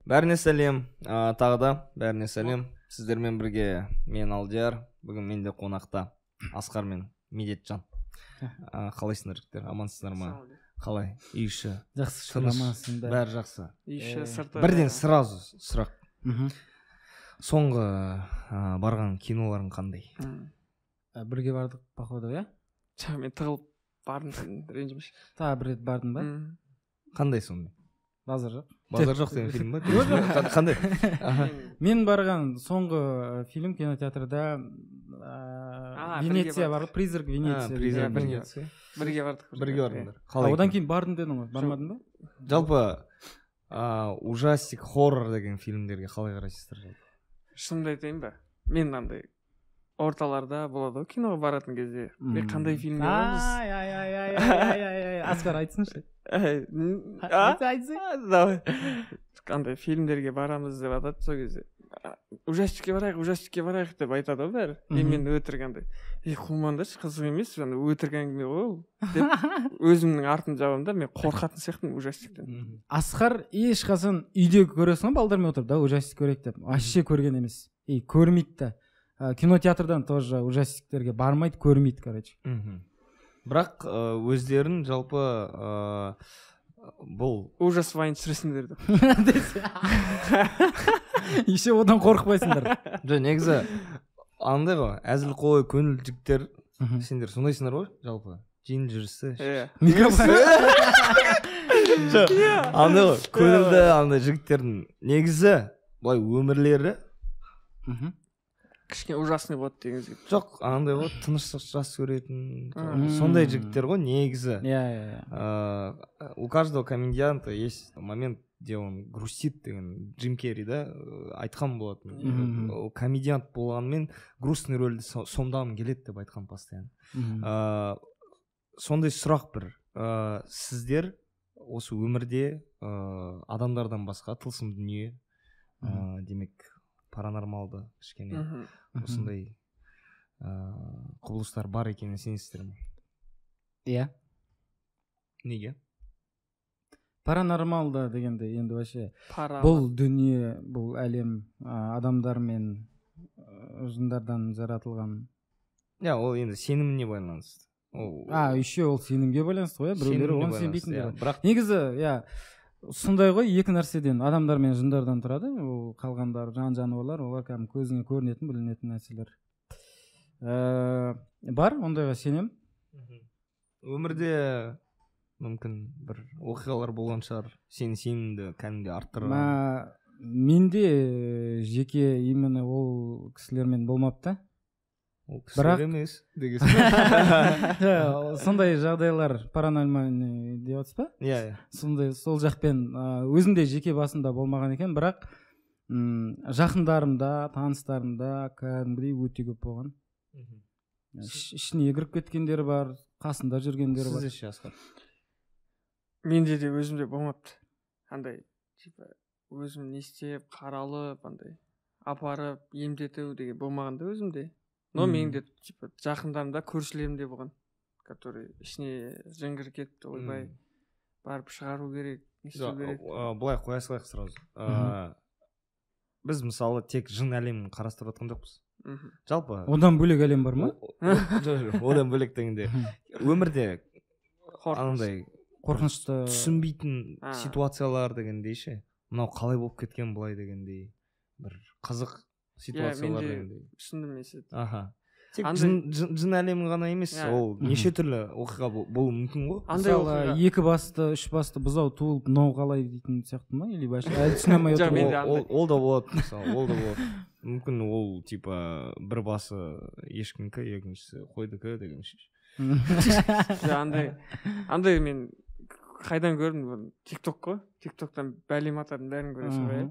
Бәріне сәлем, тағы да бәріне сәлем. Сіздермен бірге мен Алдияр, бүгін менде қонақта Асқар мен Медетжан. Қалайсыңдар жігіттер, амансыздар ма? Қалай? Үй іші? Жақсы, амансыңдар. Бәрі жақсы. Үй іші сырты. Бірден сразу сұрақ. Соңғы барған киноларың қандай? Бірге бардық, походу, иә? Мен тығылып бардым, сен ренжімеш. Тағы бір рет бардың ба? Қандай сондай? Базар жоқ. Базар жоқ деген фильм ба? Қандай? Мен барған соңғы фильм кинотеатрда Венеция бар, Призрак Венеция. Бірге бардық. Бірге бардыңдар. Одан кейін бардым дедің ғой, бармадың ба? Жалпы ужастик, хоррор деген фильмдерге қалай қарайсыздар? Шынымды айтайын ба? Мен андай орталарда болады ғой киноға баратын кезде. Мен қандай фильмге барамыз? Асқар айтсыншы. Давай. Қандай фильмдерге барамыз деп атады сол кезде. Ужастикке барайық деп айтады ғой бәрі. Мен өтірік андай. Қумаңдаршы, қызық емес, өтірік әңгіме ғой ол деп өзімнің артын жабамын да, мен қорқатын сияқтымын ужастиктен. Асқар ешқашан үйде көресің ғой балдармен отырып да ужастик көрейік деп. Вообще көрген емес. Көрмейді да. Кинотеатрдан тоже ужастиктерге бармайды, көрмейді, короче. Бірақ өздерін жалпы бұл ужас вайн түсіресіңдер деп. Еще одан қорықпайсыңдар. Жоқ, негізі андай ғой, әзіл қой, көңіл жігіттер, сендер сондайсыңдар ғой, жалпы. Жеңіл жүрісі. Андай ғой, көңілді андай жігіттердің негізі былай өмірлері кішкене ужасный болады деген сияқты. Жоқ, андай ғой, тыныш жас көретін, сондай жігіттер ғой негізі. У каждого комедианта есть момент, где он грустит деген Джим Керри да айтқан болатын. Комедиант болғанмен грустный рөлді сомдағым келеді деп айтқан постоянно. Сондай сұрақ бір. Сіздер осы өмірде адамдардан басқа тылсым дүние, демек паранормалды кішкене осындай құбылыстар бар екеніне сенесіздер ме? Иә. Неге? Паранормалды дегенде енді вообще бұл дүние, бұл әлем адамдар мен жындардан жаратылған. Ол енді сеніміне байланысты. Еще ол сенімге байланысты ғой, біреулері оны сенбейтіндер. Негізі, сондай ғой, екі нәрседен адамдар мен жындардан тұрады. Ол қалғандар жануарлар, олар кәдімгі көзіңе көрінетін, білінетін нәрселер. Бар, ондайға сенем. Өмірде мүмкін бір оқиғалар болған шығар, сені сенімді кәдімгі арттырған. Менде жеке именно ол кісілермен болмапты. Ол кісілер емес деген. Сондай жағдайлар паранормальный деп отырсыз ба? Иә. Сондай сол жақпен өзімде жеке басымда болмаған екен, бірақ жақындарымда, таныстарымда кәдімгідей өте көп болған. Ішіне кіріп кеткендер бар, қасында жүргендер бар. Сізде ше, Асқар? Менде де өзімде болмапты. Андай, өзім не істеп, қаралып, андай, апарып, емдету деген болмағанда өзімде. Но менде жақындарымда, көршілерімде болған, который ішіне жын кіріп кетті, ойбай, барып шығару керек, не істеу керек. Бұлай қоя салайық сразу. Біз мысалы тек жын әлемін қарастырып жатқан жоқпыз. Жалпы одан бөлек әлем бар ма? Одан бөлек дегенде өмірде андай қорқынышты түсінбейтін ситуациялар дегендей ше, мынау қалай болып кеткен бұлай дегендей бір қызық ситуациялар дегендей. Түсіндім мен сізді. Тек жын әлемі ғана емес, ол неше түрлі оқиға болуы мүмкін ғой. Мысалы екі басты, үш басты бұзау туылып мынау қалай дейтін сияқты ма? Или башқа әлі түсіне алмай отыр. Ол да болады, мысалы, ол да болады. Мүмкін ол типа бір басы ешкінікі, екіншісі қойдікі деген ше. Андай мен қайдан көрдім? Тикток қой. Тиктоктан бәлем атардың бәрін көресің ғой.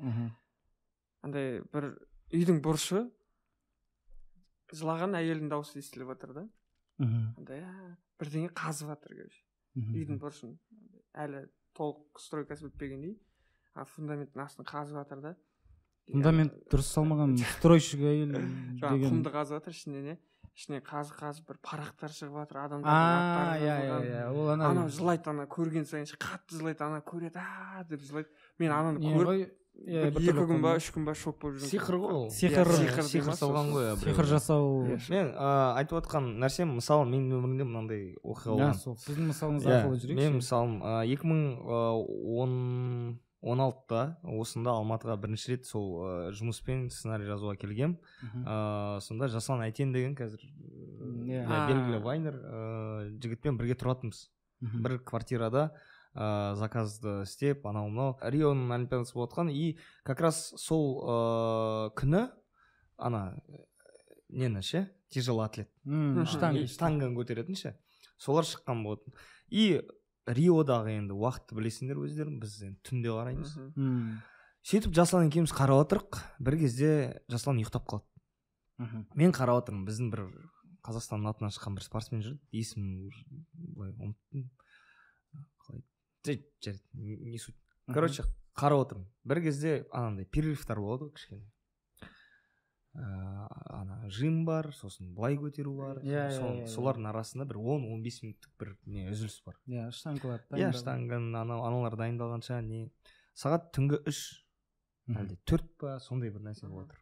Андай бір үйдің бұрышы жылаған әйелдің дауысы естіліп жатыр да. Андай бірдеңе қазып жатыр короче. Үйдің бұрышын әлі толық стройкасы бітпегендей, фундаменттің астын қазып жатыр да. Фундамент дұрыс салмаған стройщик әйел деген. Құмды қазып жатыр ішінен, ішіне қазып бір парақтар шығып жатыр, адамдардың аттары. Анау жылайды, ана көрген сайын қатты жылайды, ана көреді, деп жылайды. Мен ананы көріп 2 күн ба 3 күн ба шок болып жүрген. Сиқыр ғой ол. Сиқыр салған ғой. Сиқыр жасау. Мен айтып отқан нәрсем, мысалы менің өмірімде мынандай оқиға болған. Сіздің мысалыңыз арқылы жүрейікші. Мен мысалым 2016-та осында Алматыға бірінші рет сол жұмыспен сценарий жазуға келгем. Сонда Жасан Айтен деген қазір белгілі вайнер жігітпен бірге тұратынбыз. Бір квартирада заказды істеп, анау Рионың олимпиадасы болып отқан. И как раз сол күні тяжелый атлет штанганы көтеретін ше, солар шыққан болатын. И Риодағы енді уақытты білесіңдер өздерің, біз түнде қараймыз. Сөйтіп Жаслан екеуміз қарап отырық, бір кезде Жаслан ұйықтап қалады. Мен қарап отырмын, біздің бір Қазақстанның атынан шыққан бір спортсмен жүрді, есімін былай ұмыттым. Не суть. Короче, қарап отырмын. Бір кезде анандай перерывтар болады кішкене. Жим бар, сосын былай көтеру бар. Солардың арасында бір 10-15 минуттық бір үзіліс бар. Штангалар. Штанган аналар дайындалғанша сағат түнгі 3 әлде 4 па сондай бір нәрсе болып отыр.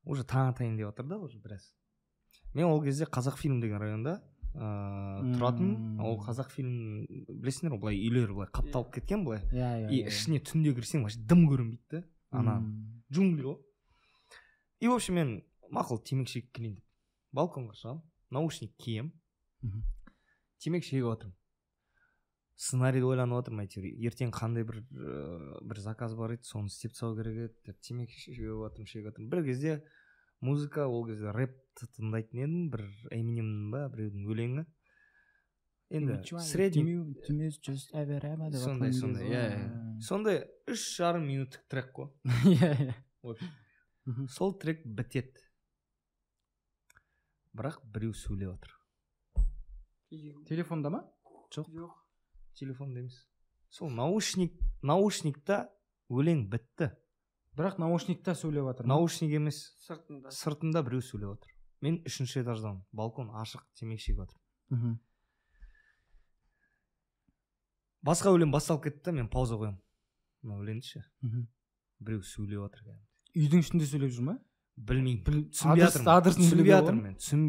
Уже таң атайын деп отыр да, уже біраз. Мен ол кезде Қазақфильм деген районда тұратын. Ол Қазақфильм білесіңдер, былай үйлері былай қапталып кеткен былай. И ішіне түнде кірсең вообще дым көрінбейді. Джунгли ғой. И в общем мен мақұл темекі шегіп келейін деп балконға шығамын, наушник кием, темекі шегіп отырмын. Сценарийді ойланып отырмын, әйтеуір ертең қандай бір заказ бар еді, соны істеп тастау керек еді деп темекі шегіп отырмын. Бір кезде музыка, ол кезде рэпті тыңдайтын едім, бір Эминемнің ба біреудің өлеңі. Енді средний сондай 3,5 минуттық трек қой. Сол трек бітеді. Бірақ біреу сөйлеп отыр. Телефонда ма? Жоқ. Телефонда емес. Сол наушникта өлең бітті. Бірақ наушникта сөйлеп отыр. Наушник емес. Сыртында біреу сөйлеп отыр. Мен 3-ші этаждамын. Балкон ашық, темекі шегіп отыр. Басқа өлең басталып кетті, мен пауза қоямын. Мына өлеңді ше. Біреу сөйлеп отыр. Үйдің ішінде сөйлеп жүр ма? Білмеймін. Түсінбей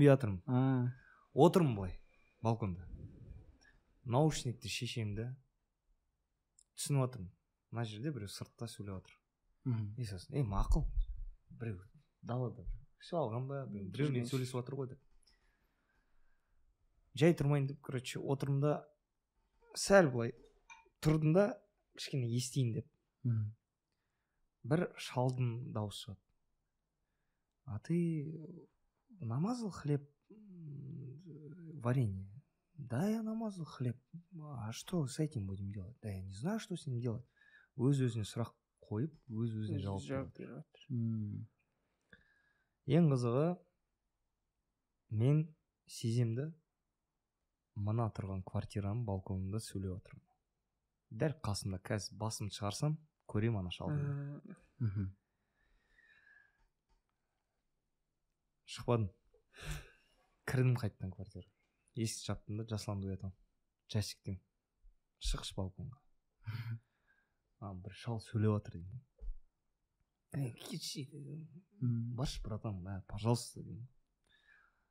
жатырмын. Отырмын былай балконда. Наушникті шешемді түсініп отырмын. Мына жерде біреу сыртта сөйлеп отыр. И сосын, мақұл. Біреу далада все алған ба, біреумен сөйлесіп отыр ғой деп. Жай тұрмайын деп, короче, отырмын да сәл былай тұрдым да кішкене естейін деп. Бір шалдың дауысы шығады. А ты намазал хлеб варенье? Да, я намазал хлеб. А что с этим будем делать? Да, я не знаю, что с ним делать. Өз-өзіне сұрақ қойып, өз-өзіне жауап береді. Ең қызығы, мен сеземді мына тұрған квартираның балконында сөйлеп отырмын. Дәл қасымда қазір басымды шығарсам, көрем ана шалды. Шықпадым. Кірдім қайттан квартира. Есікті жаптым да Жасланды оятамын. Жасиктен. Шықшы балконға. Бір шал сөйлеп отыр деймін. Кетші дедім. Баршы братан, пожалуйста деймін.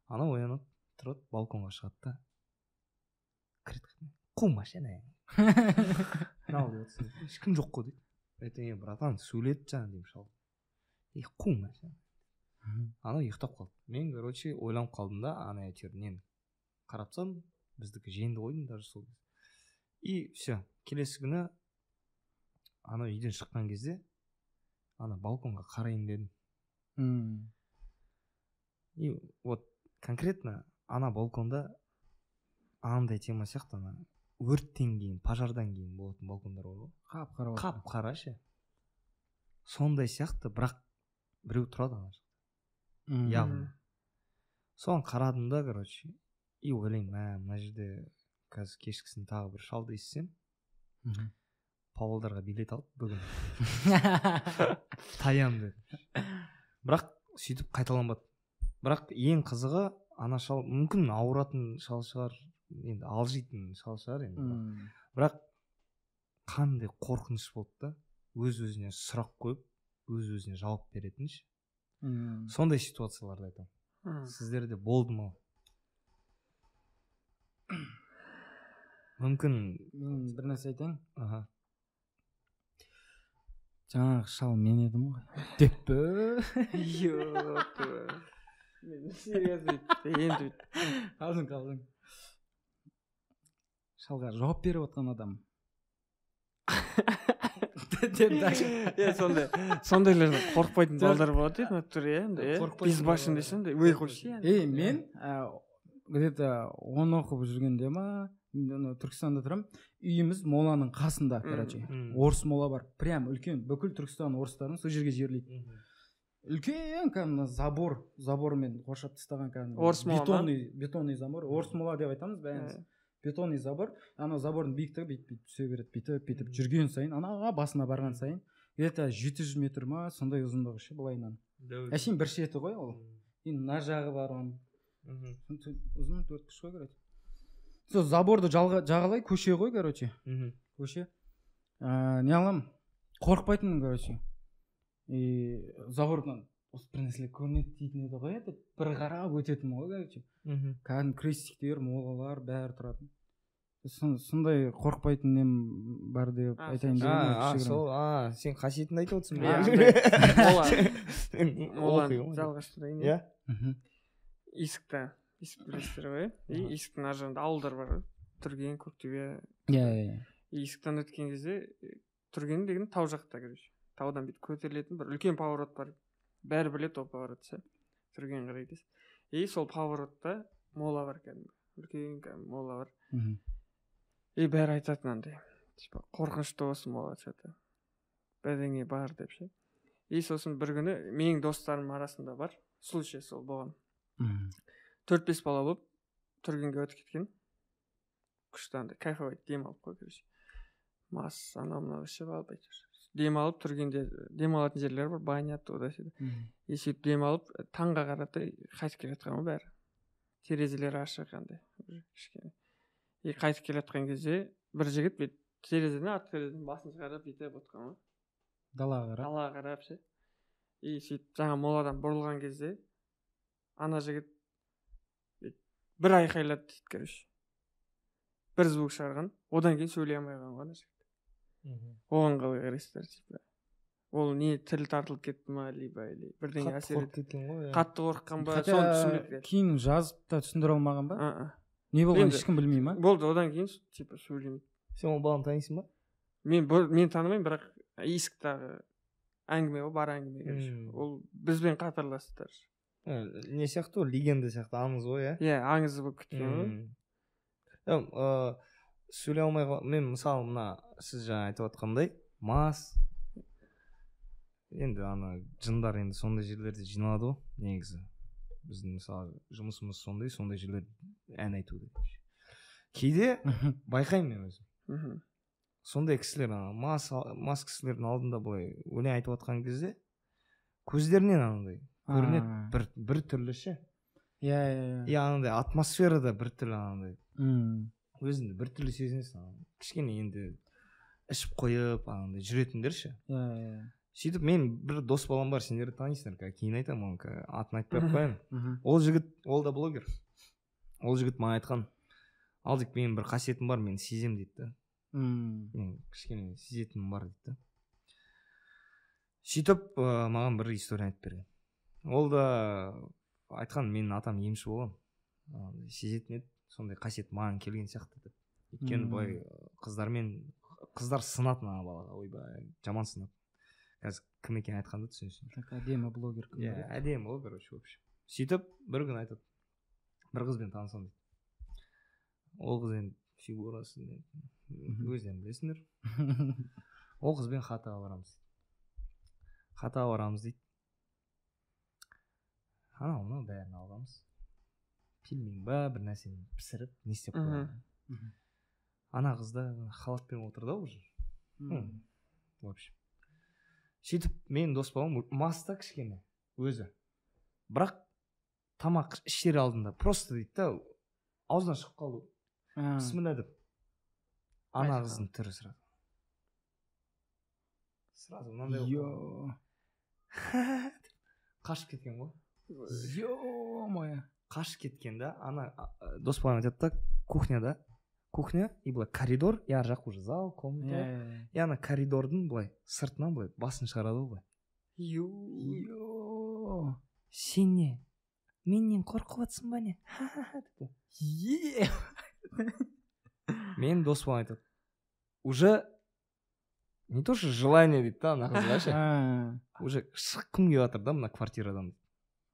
Ана оянып тұрады, балконға шығады да. Кіреді. Қу машина. Ешкім жоқ қой дейді. Это братан сөйледі жаңа деймін шал. Қу машина. Ана ұйықтап қалды. Мен, короче, ойланып қалдым да, ана әйтеуір нені қарапсам, біздікі жеңді қойдым даже сол кезде. И все, келесі күні ана үйден шыққан кезде ана балконға қарайын дедім. И вот конкретно ана балконда андай тема сияқты ана өрттен кейін, пожардан кейін болатын балкондар бар ғой. Қап-қара ше. Сондай сияқты, бірақ біреу тұрады ана жақта. Явно. Соған қарадым да, короче, и ойлаймын, мына жерде қазір кешкісін тағы бір шалды естісем, Павлодарға билет алып бүгін таям дедім. Бірақ сөйтіп қайталанбады. Бірақ ең қызығы, ана шал мүмкін ауыратын шал шығар, енді алжитын шал шығар енді. Бірақ қандай қорқыныш болды да. өз-өзіне сұрақ қойып өз-өзіне жауап беретін ше. Сондай ситуацияларды айтамын. Сіздерде болды ма? Мүмкін бір нәрсе айтайын. Жаңағы шал мен едім ғой деп пе? Мен серьезно енді қалдың. Шалға жауап беріп отқан адам. Сондайлардан қорықпайтын балдар болады еді натуре, безбашын десем де ой қойшы. Мен где-то 10 оқып жүргенде ма, Түркістанда тұрам, үйіміз моланың қасында, короче. Орыс мола бар, прям үлкен, бүкіл Түркістан орыстарын сол жерге жерлейді. Үлкен кәдімгі забормен қоршап тастаған кәдімгі бетонный забор, орыс мола деп айтамыз бәріміз. Бетонный забор, ана забордың биіктігі бүйтіп түсе береді, бүйтіп жүрген сайын, анаға басына барған сайын, где-то 700 метр ма, сондай ұзындығы ше былайынан. Әшейін бір шеті ғой ол. Енді мына жағы бар оның. Ұзын 4 қыш қой, короче. Сол заборды жағалай көше ғой, короче. Көше. Не алам? Қорықпайтынмын, короче. Забордан осы бір нәрселер көрінеді дейтін еді ғой, бір қарап өтетін ғой, короче. Кәдімгі крестиктер, молалар бәрі тұратын. Сондай қорықпайтын нем бар деп айтайын деген. Сен қасиетін айтып отырсың. Моланы жалғастырайын. Есікті білесіздер ғой, есіктің ар жағында ауылдар бар, Түрген, Көктөбе. Есіктен өткен кезде Түрген деген тау жақта, короче. Таудан бүйтіп көтерілетін бір үлкен поворот бар. Бәрі білет ол поворот ше. Түрген қарай дейсіз. Сол поворотта мола бар кәдімгі. Үлкен кәдімгі мола бар. Бәрі айтатын андай. Қорқынышты осы мола ше. Бәдеңе бар деп ше. Сосын бір күні менің достарым арасында бар. Случай сол болған. 4-5 бала болып Түргенге өтіп кеткен. Күшті андай кайфовать дем алып қой, короче. Мас, анау-мынау ішіп алып айтыр. Дем алып Түргенде дем алатын жерлер бар, баня туда-сюда. Сөйтіп дем алып таңға қарата қайтып келе жатқан ғой бәрі. Терезелер ашық андай. Қайтып келе жатқан кезде бір жігіт бүйтіп терезеден артқы терезеден басын шығарып бүйтіп отқан ғой. Далаға қарап ше. Сөйтіп жаңа моладан бұрылған кезде ана жігіт бір айқайлады дейді, короче. Бір звук шығарған, одан кейін сөйлей алмай қалған ғой ана жігіт. Оған қалай қарайсыздар, типа. Ол не тіл тартылып кетті ма, либо бірдеңе әсер еткен ғой. Қатты қорыққан ба, соны түсінбеді. Кейін жазып та түсіндіре алмаған ба? Не болған ешкім білмей ма? Болды, одан кейін типа сөйлемейді. Сен ол баланы танисың ба? Мен танымаймын, бірақ есіктағы әңгіме ғой, бар әңгіме. Ол бізбен қатарластар. Не сияқты ол, легенда сияқты аңыз ғой, аңыз болып кеткен ғой. Сөйлей алмай мен мысалы мына сіз жаңа айтып отқандай мас енді ана жындар енді сондай жерлерде жиналады ғой негізі. Біздің мысалы жұмысымыз сондай жерлер ән айтуды. Кейде байқаймын мен өзім. Сондай кісілер мас кісілердің алдында былай өлең айтып отқан кезде көздерінен анандай көрінеді бір түрлі ше. Анандай атмосферада бір түрлі анандай. Өзіңді бір түрлі сезінесің. Кішкене енді ішіп қойып анандай жүретіндер ше. Сөйтіп мен бір дос балам бар, сендерді танисыңдар, кейін айтамын, атын айтпай қояйын. Ол жігіт, ол да блогер. Ол жігіт маған айтқан, Алдик, менің бір қасиетім бар, мен сезем дейді. Мен кішкене сезетінім бар дейді. Сөйтіп маған бір история айтып берген. Ол да айтқан, менің атам емші болған. Сезетін еді, сондай қасиет маған келген сияқты деп. Өйткені былай қыздар сынатын ана балаға, ойбай, жаман сынатын. Қазір кім екен айтқанды түсінесің. Так, әдемі блогер. Әдемі ғой, короче, вообще. Сөйтіп бір күн айтады, бір қызбен танысам дейді. Ол қыз енді фигурасы өздерің білесіңдер. Ол қызбен хатаға барамыз дейді. Анау бәрін алғамыз. Пельмен ба, бір нәрсені пісіріп, не істеп қойған. Ана қызда халатпен отыр да уже. В общем. Сөйтіп мен дос балам маста кішкене өзі. Бірақ тамақ ішер алдында просто дейді да, аузынан шығып қалды. Бісміллә деп. Ана қыздың түрі сұрады. сразу мынандай қашып кеткен ғой. Ё-моё. Қашып кеткен да, ана дос балам айтады да, кухня и былай коридор, и ар жақ уже зал, комната. И ана коридордың былай сыртынан былай басын шығарады ғой былай. Сен не? Менен қорқып жатсың ба не? Мен дос балам айтады. Уже не то что желание дейді да, ана қызға ше. Уже шыққым келіп жатыр да мына квартирадан.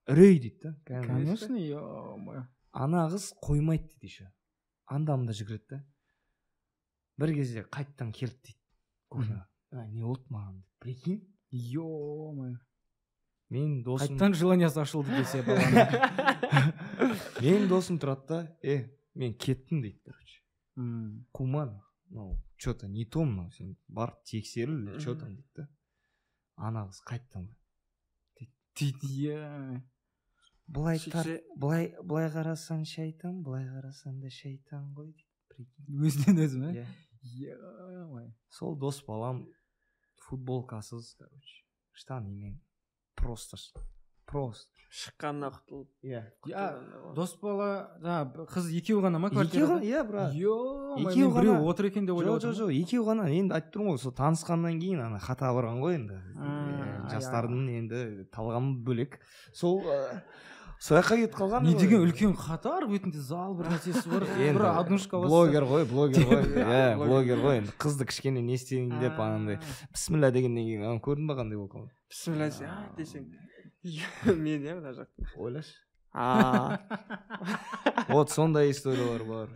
Үрей дейді да. Конечно, ё-моё. Ана қыз қоймайды дейді еще. Анда-мында жүгіреді да. Бір кезде қайттан келді дейді. Кухняға. Не болды маған? Прикинь? Ё-моё. Мен досым... Қайттан желаниясы ашылды десе баланы. Мен досым тұрады да, мен кеттім дейді, короче. Куман, что-то не то мынау, сен барып тексеріл, что там дейді да. Ана қыз қайттан дейді. Былай қарасаң шайтан, былай қарасаң да шайтан ғой дейді. Өзінен өзі ме? Сол дос балам футболкасыз, короче, штанимен просто шыққанына құтылып. Дос бала, қыз екеу ғана ма квартирада? Иә, брат. Екеу ғана. Біреу отыр екен деп ойлап отырмын. Жоқ, екеу ғана. Енді айтып тұрмын ғой, сол танысқаннан кейін ана хата барған ғой енді. Жастардың енді талғамы бөлек. Сол жаққа кетіп қалған. Не деген үлкен қатар, бетінде зал бір нәрсесі бар. Бір однушка басса. Блогер ғой. Иә, блогер ғой. Енді қызды кішкене не істейін деп анандай бісміллә дегеннен кейін көрдің ба қандай болып қалды? Бісміллә десең. Мен мына жақта. Ойлашы. Вот сондай историялар бар.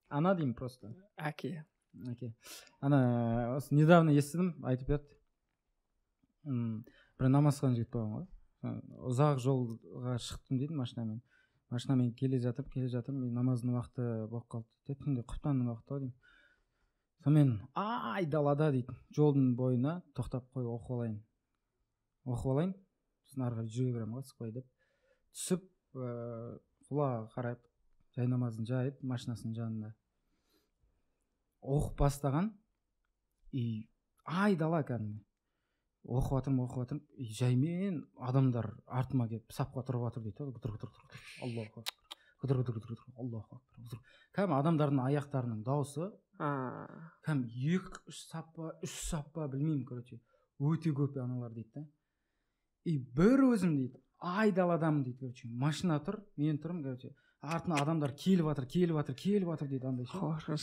Ана деймін просто. Әке. Ана недавно естідім, айтып еді. Бір намазхан жігіт болған ғой. Ұзақ жолға шықтым дейді машинамен. Машинамен келе жатырмын, намаздың уақыты болып қалды. Түнде құптанның уақыты деймін. Сонымен айдалада дейді, жолдың бойына тоқтап қой, оқып алайын. Сосын ары қарай жүре беремін ғой, сықпай деп. Түсіп, құлаға қарап, жай намазын жайып, машинасының жанында. Оқып бастаған, айдала кәдімгі. Оқып жатырмын, жаймен адамдар артыма келіп сапқа тұрып жатыр дейді. Аллаху акбар. Аллаху акбар. Кәдімгі адамдардың аяқтарының дауысы, кәдімгі 2-3 саппа білмеймін, короче, өте көп аналар дейді. Бір өзім дейді, айдаладамын дейді, короче, машина тұр, мен тұрмын, короче, артына адамдар келіп жатыр дейді, андай ше.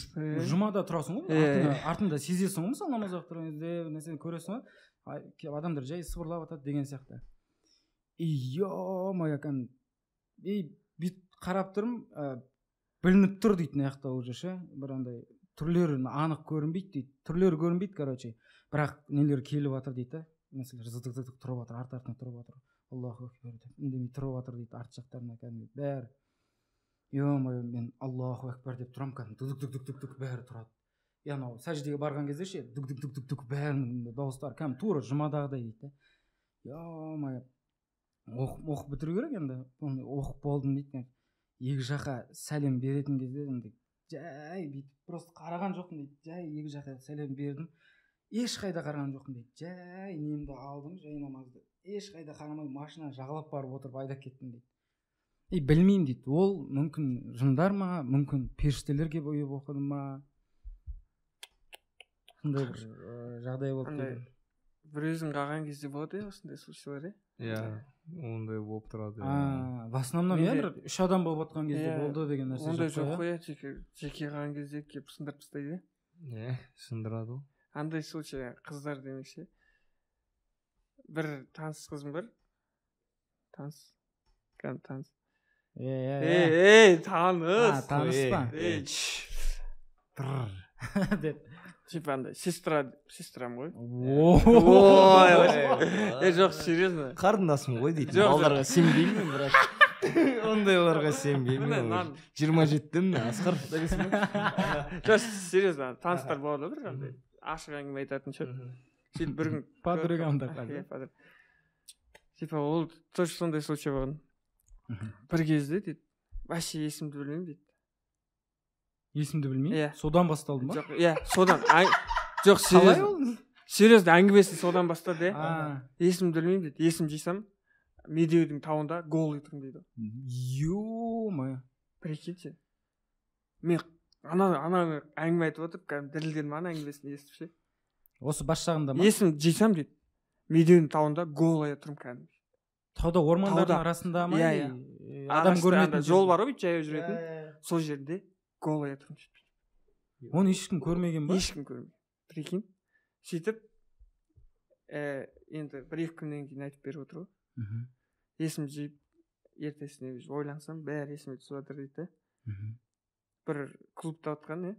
Жұмада тұрасың ғой, артында сезесің ғой, мысалы намаз оқып тұрған кезде нәрсені көресің ғой, адамдар жай сыбырлап жатады деген сияқты. Ё-моё, бүйтіп қарап тұрмын, білініп тұр дейді мына жақта уже ше, бір андай түрлері анық көрінбейді дейді, короче, бірақ нелер келіп жатыр дейді. Мәселе зыдық тұрып жатыр, артына тұрып жатыр. Аллаху акбар деп үндемей тұрып жатыр дейді, арт жақтарына кәдімгі бәрі. Ё-моё, мен Аллаху акбар деп тұрам, кәдімгі дүк бәрі тұрады. Анау сәждеге барған кезде ше, дүк бәрінің дауыстары кәдімгі тура жұмадағыдай дейді. Ё-моё, оқып бітіру керек енді, оқып болдым дейді. Екі жаққа сәлем беретін кезде жай бүйтіп просто қараған жоқпын дейді, жай екі жаққа сәлем бердім. Ешқайда қараған жоқпын дейді, жай немді алдым, жай намазды. Ешқайда қарамай машина жағалап барып отырып айдап кеттім дейді. Білмеймін дейді, ол мүмкін жындар ма, мүмкін періштелерге бойып оқыды ма. Сондай бір жағдай болды дейді. Бір өзің қалған кезде болады, осындай случайлар, иә, ондай болып тұрады. В основном бір 3 адам болып отқан кезде болды деген нәрсе жоқ. Ондай жоқ қой, жеке қалған кезде кеп сындырып тастайды. Сындырады. Андай случай қыздар демекші. Бір таныс қызым бар. Таныс. Таныс. Таныс па? Деп. Типа андай сестрам ғой. Жоқ, серьезно. Қарындасым ғой дейді. Балдарға сенбеймін, брат. Ондайларға сенбеймін. 27-дім, Асқар. Жоқ, серьезно, таныстар болады бір андай. Ашық әңгіме айтатын ше. Сөйтіп бір күн подругамдар қазір. Типа ол тоже сондай случай болған. Бір кезде дейді, вообще есімді білмеймін дейді. Есімді білмеймін? Содан басталды ма? Жоқ, иә, содан. жоқ серьезно әңгімесін содан бастады есімді білмеймін дейді. Есім жисам медеудің тауында голый тұрмын дейді. Ё-моё, прикиньте, мен ана әңгіме айтып отырып кәдімгі дірілденіп ана әңгімесін естіп ше. осы бас жағында ма? Есім жисам дейді медеудің тауында голый тұрмын кәдімгі. Тауда ормандардың арасында ма? Адам көрмейтін жол бар ғой жаяу жүретін, сол жерде голый тұрмын. Оны ешкім көрмеген ба? Ешкім көрмеген. Прикинь. Сөйтіп енді 1-2 күннен кейін айтып беріп отыр ғой. Есім жиып ертесіне ойлансам бәрі есіме түсіп жатыр дейді. Бір клубта отқан,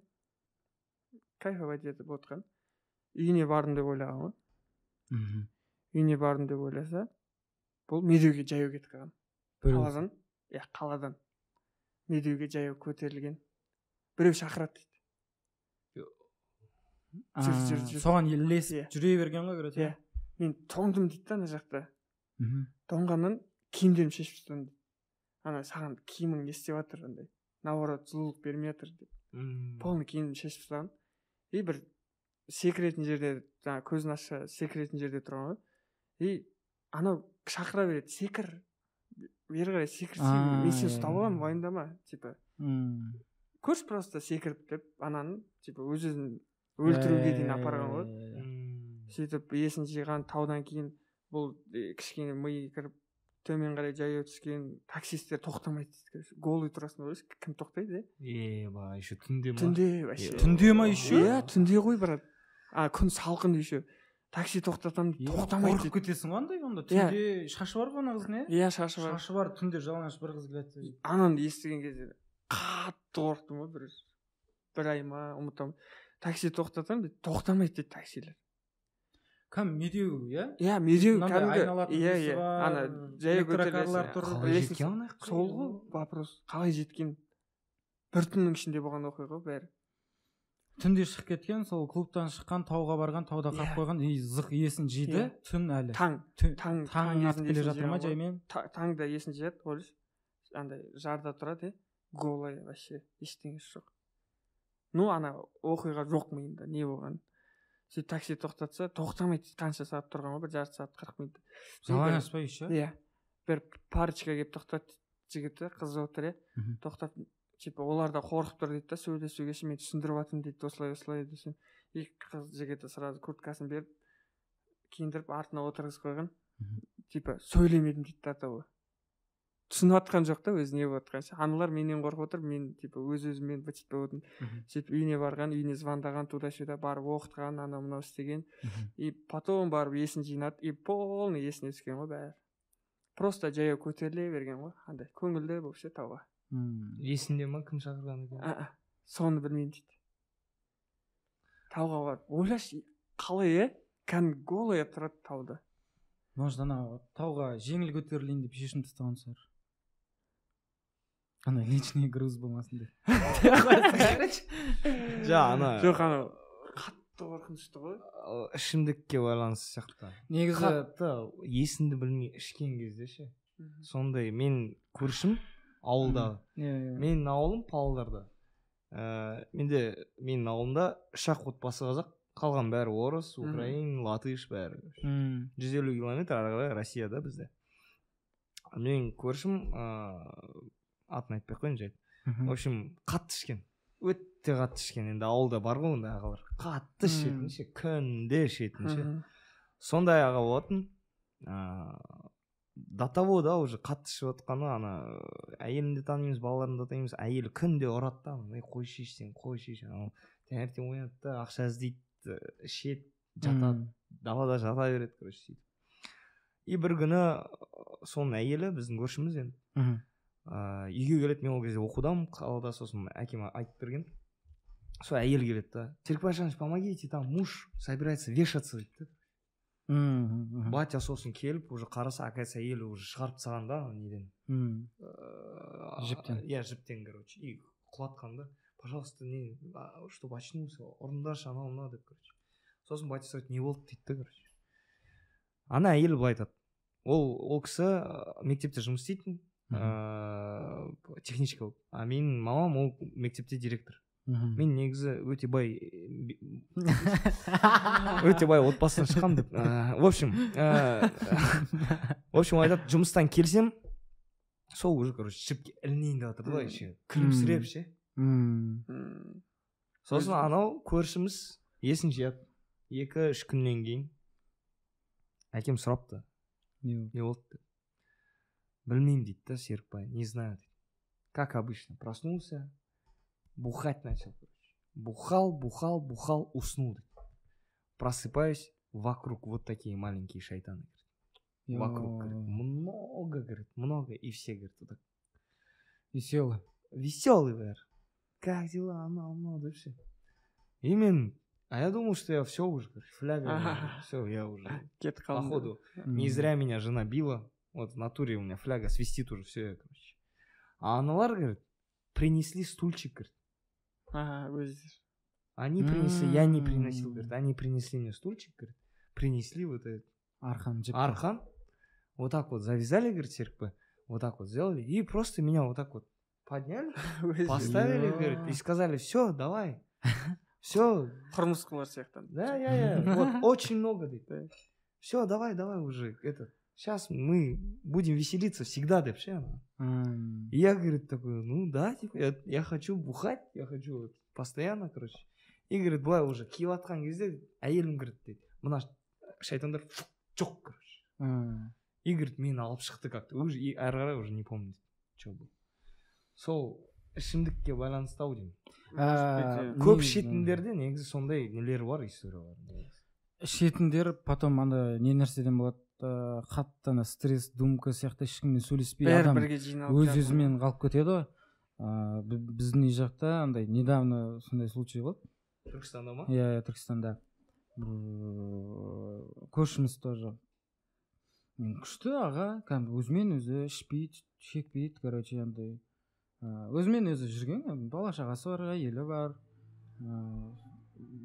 кайфовать етіп отқан. Үйіне бардым деп ойлаған ғой. Үйіне бардым деп ойласа, бұл медеуге жаяу кетіп қалған. Қаладан медеуге жаяу көтерілген. Біреу шақырады дейді. Соған ілесіп жүре берген ғой көреді. Мен тоңдым дейді ана жақта. Тоңғаннан киімдерімді шешіп тастадым дейді. Ана саған киімің не істеп жатыр андай. Наоборот жылулық бермей жатыр деп. Полный киімімді шешіп тастаған. И бір секіретін жерде, жаңа көзін ашса секіретін жерде тұрған ғой. И анау шақыра береді, секір. Бері қарай секірсең, мен сені ұстап аламын, уайымдама, типа. Көрші просто секіріп деп, ананың типа өз-өзін өлтіруге дейін апарған ғой. Сөйтіп есін жиған, таудан кейін бұл кішкене миы кіріп төмен қарай жаяу түскен, таксисттер тоқтамайды дейді. Голый тұрасың ғой, кім тоқтайды? Еще түнде ма? Түнде вообще. Түнде ма еще? Түнде ғой брат. Күн салқын еще. Такси тоқтатам, тоқтамайды. Қорқып кетесің ғой андай онда. Түнде шашы бар ғой ана қыздың, шашы бар. Шашы бар, түнде жалаңаш бір қыз келеді. Ананы естіген кезде қатты қорықтым ғой, бір ай ма, ұмытамын. Такси тоқтатам дейді, тоқтамайды дейді таксилер. Кәм медеу, медеу кәдімгі. Ана жаяу көтерілесің. Сол ғой вопрос. Қалай жеткен? Бір түннің ішінде болған оқиға бәрі. Түнде шығып кеткен, сол клубтан шыққан, тауға барған, тауда қалып қойған, зық есін жиды, түн әлі. Таң атып келе жатыр ма жаймен? Таңда есін жияды, ойлайсыз. Андай жарда тұрады, голый вообще, ештеңесі жоқ. Ана оқиға жоқ миында, не болған. Сөйтіп такси тоқтатса, тоқтамайды, қанша сағат тұрған ғой, 1,5 сағат 40 минут. Жалаңаш па еще? Бір парочка келіп тоқтады, жігіті, қызы отыр, тоқтап, типа олар да қорқып тұр дейді да, сөйлесуге мен түсіндіріп жатырмын дейді, осылай десем. Қыз жігіті сразу курткасын беріп, киіндіріп, артына отырғызып қойған. Типа сөйлемедім дейді атауы. Түсініп жатқан жоқ та, өзі не болып жатқанша. Аналар менен қорқып отыр, мен типа өз-өзіммен бітпей отырмын. Сөйтіп үйіне барған, үйіне звондаған, туда-сюда барып оқытқан, анау-мынау істеген. И потом барып есін жинады, и полный есіне түскен ғой бәрі. Просто жаяу көтеріле берген ғой, андай көңілді болып ше тауға. Есінде ма, кім шақырған екен? Соны білмеймін дейді. Тауға барып, ойлашы, қалай кәдімгі голый тұрады тауда. Может, ана тауға жеңіл көтерілейін деп шешім тастаған шығар. Ана личный груз болмасын деп. Жоқ, ана қатты қорқынышты ғой. Ішімдікке байланысты сияқты. Негізі қатты есіңді білмей ішкен кезде ше. Сондай мен көршім ауылда. Менің ауылым Павлодарда. Менің ауылымда 3 отбасы қазақ, қалған бәрі орыс, украин, латыш бәрі. 150 километр ары қарай Россияда бізде. Мен көршім атын айтпай қойын жайды. В общем, қатты ішкен. Өтте қатты ішкен. Енді ауылда бар ғой ондай ағалар. Қатты ішетін ше, күнде ішетін ше. Сондай аға болатын. До того да уже қатты ішіп отқаны, ана әйелін де танимыз, балаларын да танимыз. Әйелі күнде ұрады да, қойшы ішсең. Таңертең оянады да, ақша іздейді, ішеді, жатады, далада жата береді, короче. И бір күні соның әйелі, біздің көршіміз енді, үйге келеді, мен ол кезде оқудамын, қалада, сосын әкем айтып берген. Сол әйел келеді да, Серікбай Александрович, помогите, там муж собирается вешаться дейді. Батя сосын келіп, уже қараса, әкесі әйелі уже шығарып тастаған да, неден. Жіптен. Жіптен, короче. И құлатқан да, пожалуйста, не, чтобы очнулся, орындаршы, анау-мынау деп, короче. Сосын батя сұрайды, не болды дейді да, короче. Ана әйелі былай айтады. Ол кісі мектепте жұмыс істейтін, техничка болып. А менің мамам ол мектепте директор. Мен негізі өте бай өте бай отбасынан шыққанмын деп. В общем айтады, жұмыстан келсем сол уже короче жіпке ілінейін деп жатыр да еще күлімсіреп ше. Сосын анау көршіміз есін жияды. 2-3 күннен кейін әкем сұрапты, не болды деп. Білмеймін дейді да Серікбай, не знаю дейді. Как обычно, проснулся, бухать начал. Бухал, уснул дейді. Просыпаюсь, вокруг вот такие маленькие шайтаны. Вокруг, говорит, много, говорит, много. И все, говорит, вот так. Веселый. Веселый, говорит. Как дела? Да все. Именно. А я думал, что я все уже, фляга, все, я уже, походу, не зря меня жена била. Вот в натуре у меня фляга свистит уже, все, я, короче. А аналар, говорит, принесли стульчик, говорит. Они принесли, я не приносил, говорит, они принесли мне стульчик, говорит, принесли вот этот архан, вот так вот завязали, говорит, Серікбай, вот так вот сделали, и просто меня вот так вот подняли, поставили, говорит, и сказали, все, давай, все. Құрмысқылар сияқты. Да, вот очень много, говорит, все, давай уже, сейчас мы будем веселиться всегда, деп ше. И я, говорит, такой, ну да, типа, я хочу бухать, я хочу вот постоянно, короче. И, говорит, былай уже киіп атқан кезде әйелім, говорит, дейді, мына шайтандар жоқ, короче. И, говорит, мені алып шықты как-то, уже, и әрі қарай уже не помню, что было. Сол ішімдікке байланысты ау деймін. Көп ішетіндерде негізі сондай нелер бар, историялар. Ішетіндер потом анда не нәрседен болады, қатты ана стресс, думка сияқты ешкіммен сөйлеспей адам өз-өзімен қалып кетеді ғой. Біздің үй жақта андай недавно сондай случай болды. Түркістанда ма? Иә, Түркістанда. Көршіміз тоже. Күшті аға, өзімен өзі ішпейді, шекпейді, короче, андай. Өзімен өзі жүрген, бала шағасы бар, әйелі бар.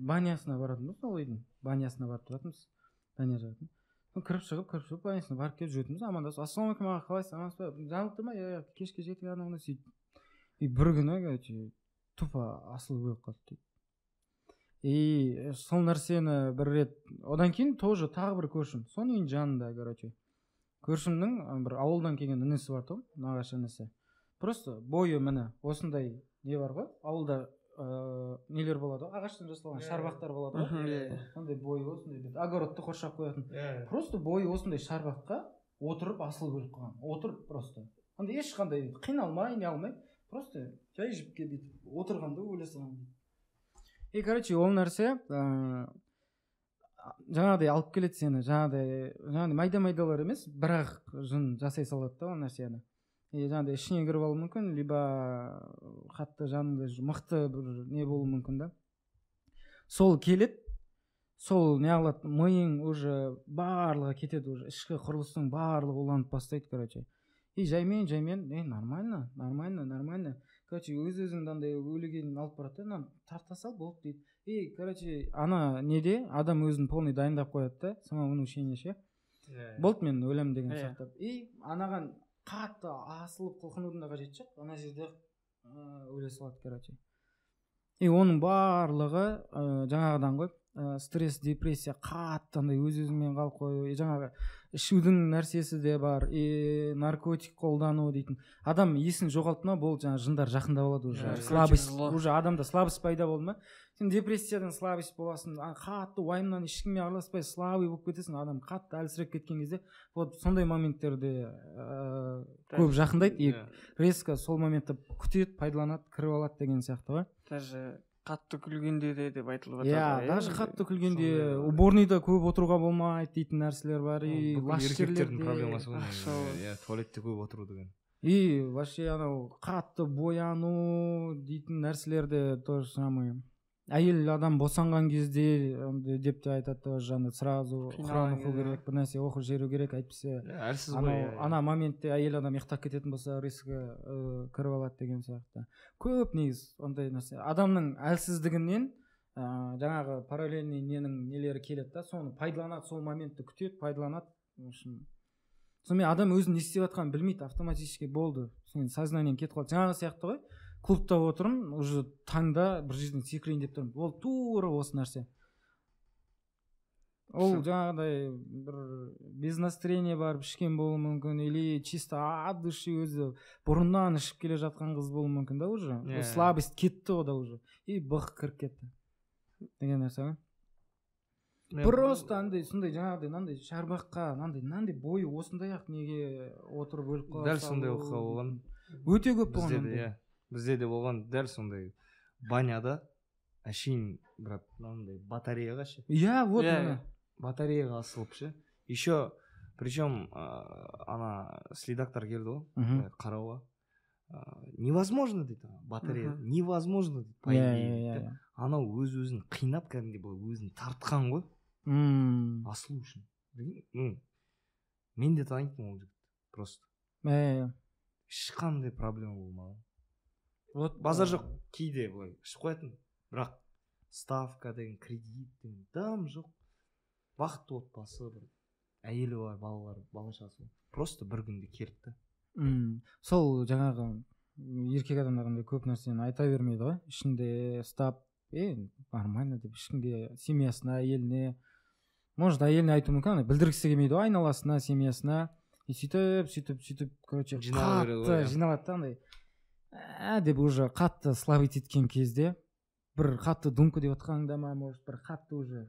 Банясына баратынбыз, сол үйдің. Банясына барып тұратынбыз. Баня жатын. Кіріп шығып, банясына барып келіп жүретінбіз. Амандасып, ассалаумағалейкум аға, қалайсыз? Амандасып, жанылды ма? Иә, кешке жетіп анауына сөйтіп. И бір күні, короче, тупо асылып өліп қалды дейді. И сол нәрсені бір рет, одан кейін тоже тағы бір көршім, соның үйдің жанында, короче. Көршімнің бір ауылдан келген інісі бар тұғын, нағашы інісі. Просто бойы міне, осындай не бар ғой, ауылда нелер болады, ағаштан жасалған шарбақтар болады ғой. Сондай бойы осындай, огородты қоршап қоятын. Просто бойы осындай шарбаққа отырып асылып өліп қалған. Отырып просто. Андай ешқандай қиналмай, не алмай, просто жай жіпке бүйтіп отырғанда ойласам. И, короче, ол нәрсе жаңағыдай алып келеді сені, жаңағыдай майда-майдалар емес, бірақ жын жасай салады да ол нәрсені. И жаңағыдай ішіне кіріп алуы мүмкін, либо қатты жанында мықты бір не болуы мүмкін да. Сол келеді, сол не қылады, миың уже барлығы кетеді, уже ішкі құрылыстың барлығы уланып бастайды, короче. И жаймен, нормально. Короче, өз-өзіңді андай өлігенін алып барады, тарта сал болды дейді. И, короче, ана неде адам өзін полный дайындап қояды да, самоунушение ше. Болды мен өлем деген сақтап. И анаған қатты асылып құлқынудың да қажеті жоқ, ана жерде өле салады, короче. И оның барлығы жаңағыдан ғой, стресс, депрессия, қатты андай өз-өзімен қалып қою, жаңағы ішудің нәрсесі де бар, наркотик қолдану дейтін. Адам есін жоғалтты ма, бұл жаңа жындар жақында болады уже. Слабость, уже адамда слабость пайда болды ма? Сен депрессиядан слабость боласың, қатты уайымнан ешкіммен араласпай слабый болып кетесің, адам қатты әлсіреп кеткен кезде, вот сондай моменттерде көп жақындайды, и резко сол моментті күтеді, пайдаланады, кіріп алады деген сияқты ғой. Даже қатты күлгенде де деп айтылып жатады. Иә, даже қатты күлгенде уборныйда көп отыруға болмайды дейтін нәрселер бар. И лас жерлердің проблемасы ғой. Иә, туалетте көп отыру деген. И вообще анау қатты бояну дейтін нәрселерде то же самое. Әйел адам босанған кезде деп те айтады тоже, жаңа сразу құран оқу керек, бір нәрсе оқып жіберу керек, әйтпесе әлсіз ғой. Ана моментте әйел адам ұйықтап кететін болса, рискі кіріп алады деген сияқты. Көп негіз ондай нәрсе. Адамның әлсіздігінен жаңағы параллельный ненің нелері келеді да, соны пайдаланады, сол моментті күтеді, пайдаланады. Сонымен адам өзін не істеп жатқанын білмейді, автоматически болды. Сен сознаниең кетіп қалды. Жаңағы сияқты ғой. клубта отырмын, уже таңда бір жерден секірейін деп тұрмын. Ол тура осы нәрсе. Ол жаңағыдай бір без настроения барып ішкен болуы мүмкін, или чисто от души өзі бұрыннан ішіп келе жатқан қыз болуы мүмкін да уже. Слабость кетті ода уже. И бық кіріп кетті. Деген нәрсе. Просто андай сондай жаңағыдай мынандай шарбаққа, мынандай бойы осындай ақ неге отырып өліп қалған. Дәл сондай оқиға болған. Өте көп болған. Бізде де болған дәл сондай баняда әшейін брат мынандай батареяға ше. Иә, вот батареяға асылып ше. Еще причем ана следактар келді ғой қарауға. Невозможно дейді батарея, невозможно дейді по идее. Анау өз-өзін қинап кәдімгідей былай өзін тартқан ғой. Асылу үшін. Мен де танитын ол жігіт просто. Ешқандай проблема болмаған. Вот базар жоқ, кейде былай ішіп қоятын, бірақ ставка деген, кредит деген дым жоқ. Бақытты отбасы, әйелі бар, балалары, бала-шағасы. Просто бір күнде келді. Сол жаңағы еркек адамдар көп нәрсені айта бермейді ғой. Ішінде ұстап, нормально деп ешкімге, семьясына, әйеліне, может әйеліне айту мүмкін, білдіргісі келмейді ғой айналасына, семьясына. И сөйтіп, короче, қатты жиналады андай. Деп уже қатты слабить еткен кезде, бір қатты думка деп отқаныңда ма, может бір қатты уже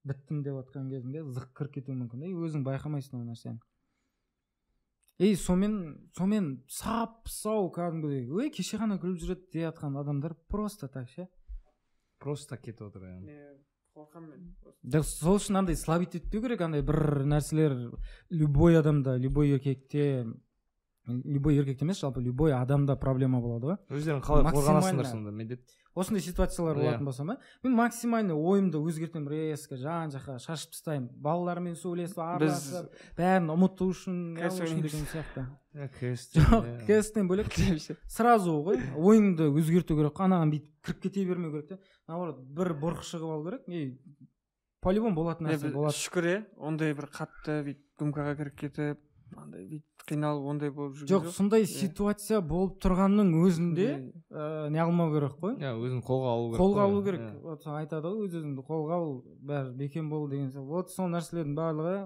біттім деп отқан кезінде зық кіріп кетуі мүмкін. Өзің байқамайсың ол нәрсені. Сомен сап-сау кәдімгідей, кеше ғана күліп жүреді деп жатқан адамдар просто так ше. Просто кетіп отыр. Сол үшін андай слабить етпеу керек, андай бір нәрселер любой адамда, любой еркекте емес, жалпы любой адамда проблема болады ғой. Өздерің қалай қорғанасыңдар сонда медет? Осындай ситуациялар болатын болса ма, мен максимально ойымды өзгертемін, резко жан-жаққа шашып тастаймын, балалармен сөйлесіп, араласып, бәрін ұмыту үшін деген сияқты. Жоқ, кэстен бөлек сразу ғой, ойыңды өзгерту керек, анаған бүйтіп кіріп кете бермеу керек те. Наоборот, бір бұрқ шығып алу керек. По-любому болатын нәрсе болады. Шүкір, ондай бір қатты бүйтіп думкаға кіріп кетіп, андай бүйтіп қиналып ондай болып жүрген жоқ. Сондай ситуация болып тұрғанның өзінде не қылмау керек қой. Өзін қолға алу керек. Қолға алу керек. Вот айтады ғой, өз-өзіңді қолға ал, бәрі бекем бол деген сияқты. Вот сол нәрселердің барлығы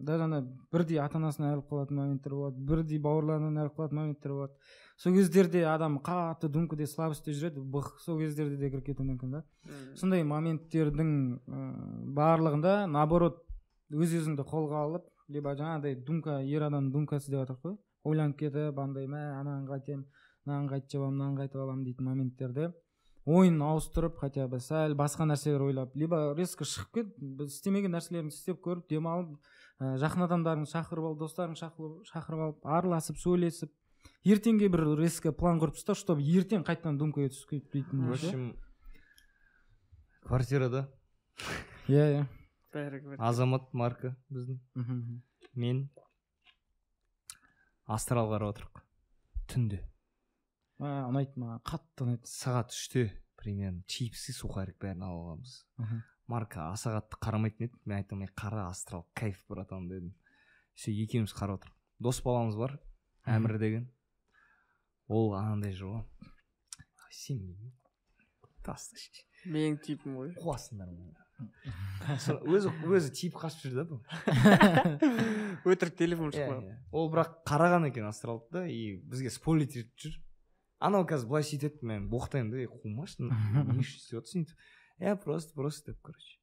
даже ана бірдей ата-анасынан айырылып қалатын моменттер болады, бірдей бауырларынан айырылып қалатын моменттер болады. Сол кездерде адам қатты думкада слабостьте жүреді, сол кездерде де кіріп кетуі мүмкін да. Сондай моменттердің барлығында наоборот өз-өзіңді қолға алып, либо жаңағыдай думка, ер адам думкасы деп атақ қой, ойланып кетіп, андай анаған қайтем, мынаған қайтып жабам, мынаған қайтып алам дейтін моменттерде ойын ауыстырып, хотя бы сәл басқа нәрселер ойлап, либо резко шығып кет, істемеген нәрселерін істеп көріп, демалып, жақын адамдарын шақырып алып, достарын шақырып алып, араласып, сөйлесіп, ертеңге бір резко план құрып тастау, чтобы ертең қайтадан думкаға түсіп кетпейтін. В общем, квартирада. Иә. Азамат марка біздің. Мен астрал қарап отырық түнде. Ұнайды ма, қатты ұнайды. Сағат 3-те примерно чипсы, сухарик бәрін алғанбыз. Марка аса қатты қарамайтын еді. Мен айтам, қара астрал, кайф братан дедім. Екеуміз қарап отырық. Дос баламыз бар, Әмір деген. Ол анандай жүр ғой. Сен мен тасташы. Менің типім ғой. Қуасыңдар ма? Өзі тиіп қашып жүр да бұл. Өтірік телефон шықпады. Ол бірақ қараған екен астралды да, и бізге спойлер етіп жүр. Анау қазір былай сөйтеді, мен боқтаймын да, қумашы, не істеп отырсың деп. Просто деп, короче.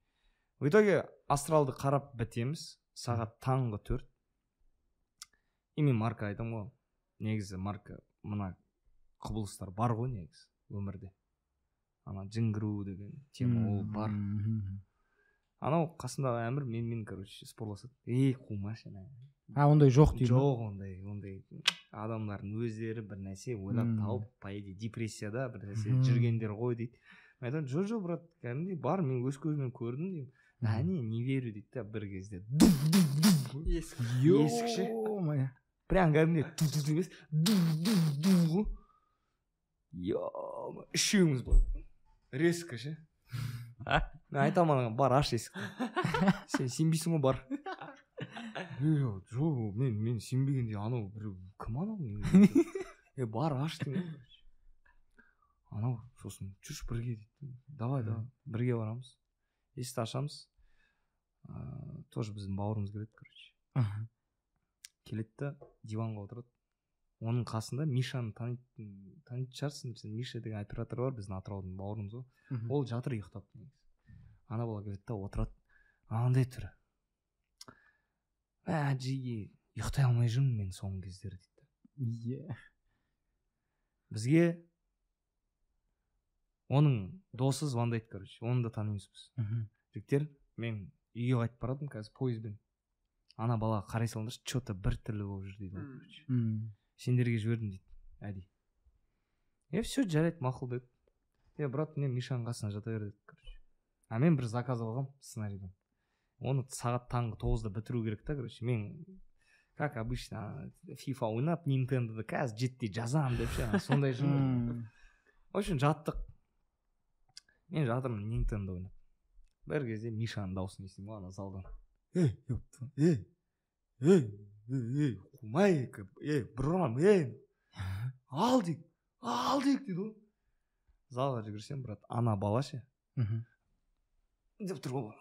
В итоге астралды қарап бітеміз, сағат таңғы 4. И мен марка айтам ғой, негізі марка мына құбылыстар бар ғой негізі өмірде. Ана жыңғыру деген тема ол бар. Анау қасындағы Әмір мен короче спорласады. Қумашы. Ондай жоқ дейді. Жоқ ондай адамдардың өздері бір нәрсе ойлап тауып, по идее депрессияда бір нәрсе жүргендер ғой дейді. Мен айтамын, жоқ брат, кәдімгідей бар, мен өз көзіммен көрдім деймін. Не верю дейді да, бір кезде есік ше. Прям кәдімгідей емес. Үшеуміз болды. Резко ше. Мен айтам анаған, бар, аш есікті. Сен сенбейсің ғой, бар. Жоқ, мен сенбегенде анау бір кім анау? Бар, аш деймін. анау сосын жүрші бірге дейді, давай бірге барамыз, есікті ашамыз, тоже біздің бауырымыз келеді, короче, келеді да диванға отырады, оның қасында Мишаны танитын шығарсың, Миша деген оператор бар, біздің Атыраудың бауырымыз ғой, ол жатыр ұйықтап. Ана бала келеді да отырады, андай түрі, жиі ұйықтай алмай жүрмін мен соңғы кездері дейді. Бізге оның досы звондайды, короче, оны да танимыз біз. Жігіттер, мен үйге қайтып барадым қазір пойызбен. Ана балаға қарай салыңдаршы, что-то бір түрлі болып жүр дейді. Сендерге жібердім дейді, әдей. Все, жарайды, мақұл деді. Брат, мен Мишаның қасына жата бер деді, короче. А мен бір заказ алғам сценарийден. Оны сағат таңғы 9-да бітіру керек та, короче. Мен, как обычно, FIFA ойнап, Nintendo-да қазір 7-де жазам деп ше, сондай жүрмін. В общем, жаттық. Мен жатырмын Nintendo ойнап. Бір кезде Мишаның дауысын естимін ғой ана залдан. Қумай, бұрам, ал дейік дейді ғой. Залға жүгірсем, брат, ана бала ше. Деп тұр ғой.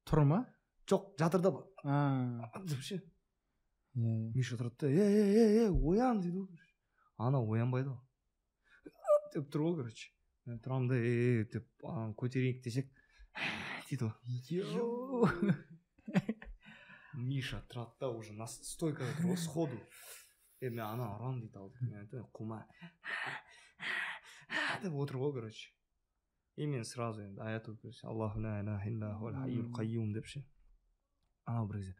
Тұр ма? Жоқ, жатырда ба. Деп ше. Миша тұрады да, оян дейді ғой. Ана оянбайды ғой. Деп тұр ғой, короче. Мен тұрамын да, деп көтерейік десек, дейді ғой. Миша тұрады да, уже на стойкада тұр ғой, сходу. Мен ана ұрам дейді алды. Мен айтамын, қума. Деп отыр ғой, короче. И мен сразу енді аят оқып, Аллаху ла илаха илля хуал хайюл қайюм деп ше. Анау бір кезде.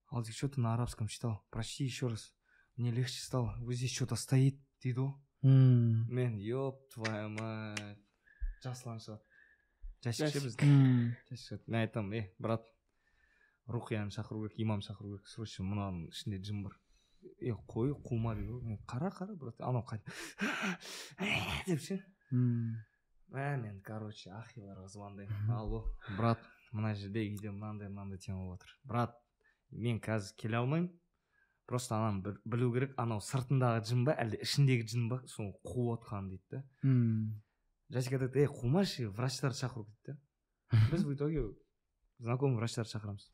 Алдик, что ты на арабском читал? Прочти еще раз. Мне легче стало. Вот здесь что-то стоит, дейді ғой. Мен, ёп твою мать. Жасланшы. Жәшікше біздің. Жәшікше. Мен айтам, брат, Рухияны шақыру керек, имам шақыру керек. Срочно мынаның ішінде жын бар. Қой, қума дейді ғой. Қара, брат. Анау қайда. Деп ше. Мен, короче, ахиларға звондаймын. Алло, брат, мына жерде үйде мынандай тема болып отыр. Брат, мен қазір келе алмаймын. Просто ананы білу керек, анау сыртындағы жын ба, әлде ішіндегі жын ба, соны қуып отқан дейді да. Жасик айтады, қумашы, врачтарды шақыру дейді да. Біз в итоге знакомый врачтарды шақырамыз.